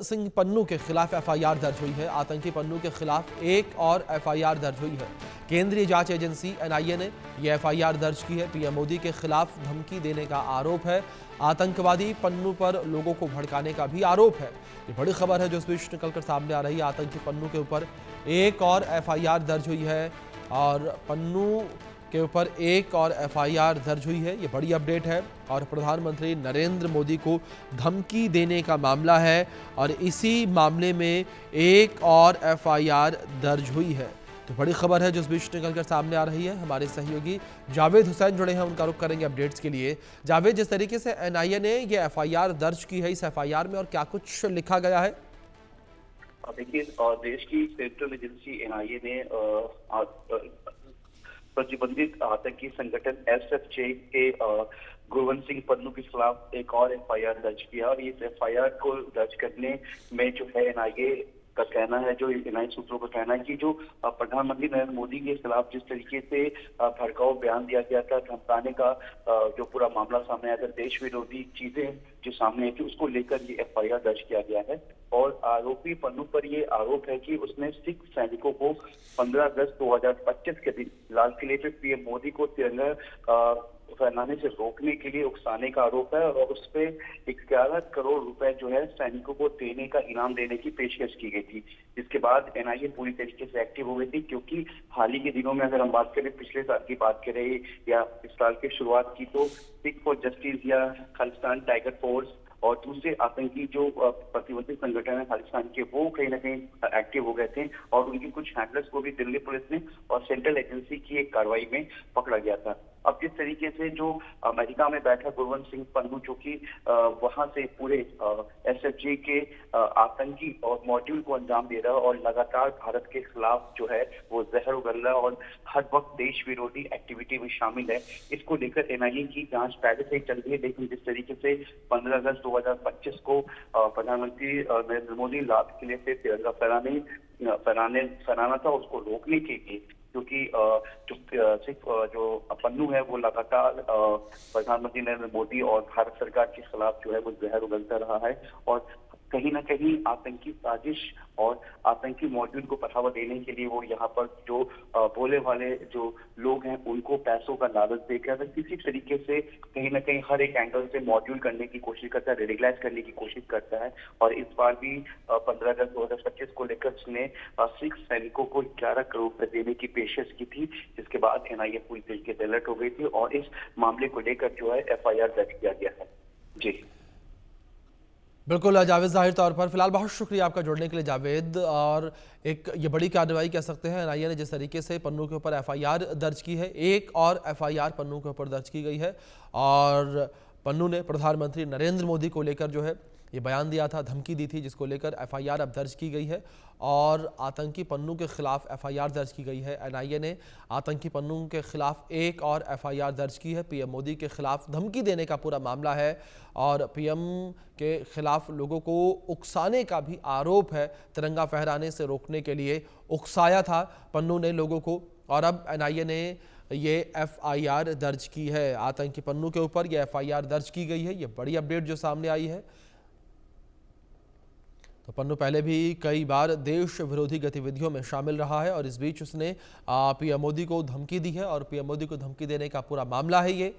सिंह पन्नू के खिलाफ एफआईआर दर्ज हुई है। आतंकी पन्नू के खिलाफ एक और एफआईआर दर्ज हुई है। केंद्रीय जांच एजेंसी एनआईए ने यह एफआईआर दर्ज की है। पीएम मोदी के खिलाफ धमकी देने का आरोप है। आतंकवादी पन्नू पर लोगों को भड़काने का भी आरोप है। ये बड़ी खबर है जो इस बीच निकलकर सामने आ रही है। आतंकी पन्नू के ऊपर एक और एफआईआर दर्ज हुई है और पन्नू के ऊपर एक और एफआईआर दर्ज हुई है। ये बड़ी अपडेट है और प्रधानमंत्री नरेंद्र मोदी को धमकी देने का मामला है और इसी मामले में एक और एफआईआर दर्ज हुई है। तो बड़ी खबर है जो इस बीच निकलकर सामने आ रही है। हमारे सहयोगी जावेद हुसैन जुड़े हैं, उनका रुख करेंगे अपडेट्स के लिए। जावेद, जिस तरीके से एनआईए ने ये एफआईआर दर्ज की है, इस एफआईआर में और क्या कुछ लिखा गया है? देखिए, देश की सेंट्रल एजेंसी एनआईए ने प्रतिबंधित आतंकी संगठन एसएफजे के गुरवंत सिंह पन्नू के खिलाफ एक और एफआईआर दर्ज किया और इस एफआईआर को दर्ज करने में जो है एनआईए का कहना है, जो एनआईए सूत्रों का कहना है कि जो प्रधानमंत्री नरेंद्र मोदी के खिलाफ जिस तरीके से भड़काऊ बयान दिया गया था, धमकाने का जो पूरा मामला सामने आया था, देश विरोधी चीजें जो सामने आई थी, उसको लेकर ये एफआईआर दर्ज किया गया है। और आरोपी पन्नू पर ये आरोप है कि उसने सिख सैनिकों को 15 अगस्त 2025 के दिन लाल किले पे पीएम मोदी को तिरंगा फहराने से रोकने के लिए उकसाने का आरोप है और उस पे 11 करोड़ रुपए जो है सैनिकों को देने का इनाम देने की पेशकश की गई थी। जिसके बाद एनआईए पूरी तरीके से एक्टिव हो गई थी, क्योंकि हाल ही के दिनों में अगर हम बात करें, पिछले साल की बात करें या इस साल की शुरुआत की, तो सिख फॉर जस्टिस या खालिस्तान टाइगर फोर्स और दूसरे आतंकी जो प्रतिबंधित संगठन है खालिस्तान के, वो कहीं ना कहीं एक्टिव हो गए थे और उनकी कुछ हैंडलर्स को भी दिल्ली पुलिस ने और सेंट्रल एजेंसी की एक कार्रवाई में पकड़ा गया था। अब जिस तरीके से जो अमेरिका में बैठा गुरवंत सिंह पन्नू, जो कि वहां से पूरे एसएफजे के आतंकी और मॉड्यूल को अंजाम दे रहा है और लगातार भारत के खिलाफ जो है वो जहर उगल रहा है और हर वक्त देश विरोधी एक्टिविटी में शामिल है, इसको लेकर एनआईए की जांच पहले से ही चल रही है। लेकिन जिस तरीके से 15 अगस्त 2025 को प्रधानमंत्री नरेंद्र मोदी लाल किले से तिरंगा फहराना था, उसको रोकने के लिए, क्योंकि जो पन्नू है वो लगातार प्रधानमंत्री नरेंद्र मोदी और भारत सरकार के खिलाफ जो है वो जहर उगलता रहा है और कहीं ना कहीं आतंकी साजिश और आतंकी मॉड्यूल को बढ़ावा देने के लिए वो यहाँ पर जो बोले वाले जो लोग हैं उनको पैसों का लालच देकर किसी तरीके से कहीं ना कहीं हर एक एंगल से मॉड्यूल करने की कोशिश करता है, रेडिकलाइज करने की कोशिश करता है। और इस बार भी 15 अगस्त 2025 को लेकर उसने सिख सैनिकों को 11 करोड़ रुपए देने की पेशकश की थी, जिसके बाद एनआईए पूरी तरीके से अलर्ट हो गई थी और इस मामले को लेकर जो है एफआईआर दर्ज किया गया है। जी बिल्कुल जावेद, जाहिर तौर पर फिलहाल बहुत शुक्रिया आपका जुड़ने के लिए जावेद। और एक ये बड़ी कार्रवाई कह सकते हैं एनआईए ने जिस तरीके से पन्नू के ऊपर एफआईआर दर्ज की है, एक और एफआईआर पन्नू के ऊपर दर्ज की गई है और पन्नू ने प्रधानमंत्री नरेंद्र मोदी को लेकर जो है ये बयान दिया था, धमकी दी थी, जिसको लेकर एफआईआर अब दर्ज की गई है और आतंकी पन्नू के खिलाफ एफआईआर दर्ज की गई है। एनआईए ने आतंकी पन्नू के खिलाफ एक और एफआईआर दर्ज की है। पीएम मोदी के खिलाफ धमकी देने का पूरा मामला है और पीएम के खिलाफ लोगों को उकसाने का भी आरोप है। तिरंगा फहराने से रोकने के लिए उकसाया था पन्नू ने लोगों को और अब एनआईए ने ये एफआईआर दर्ज की है। आतंकी पन्नू के ऊपर ये एफआईआर दर्ज की गई है। ये बड़ी अपडेट जो सामने आई है। तो पन्नू पहले भी कई बार देश विरोधी गतिविधियों में शामिल रहा है और इस बीच उसने पीएम मोदी को धमकी दी है और पीएम मोदी को धमकी देने का पूरा मामला है ये।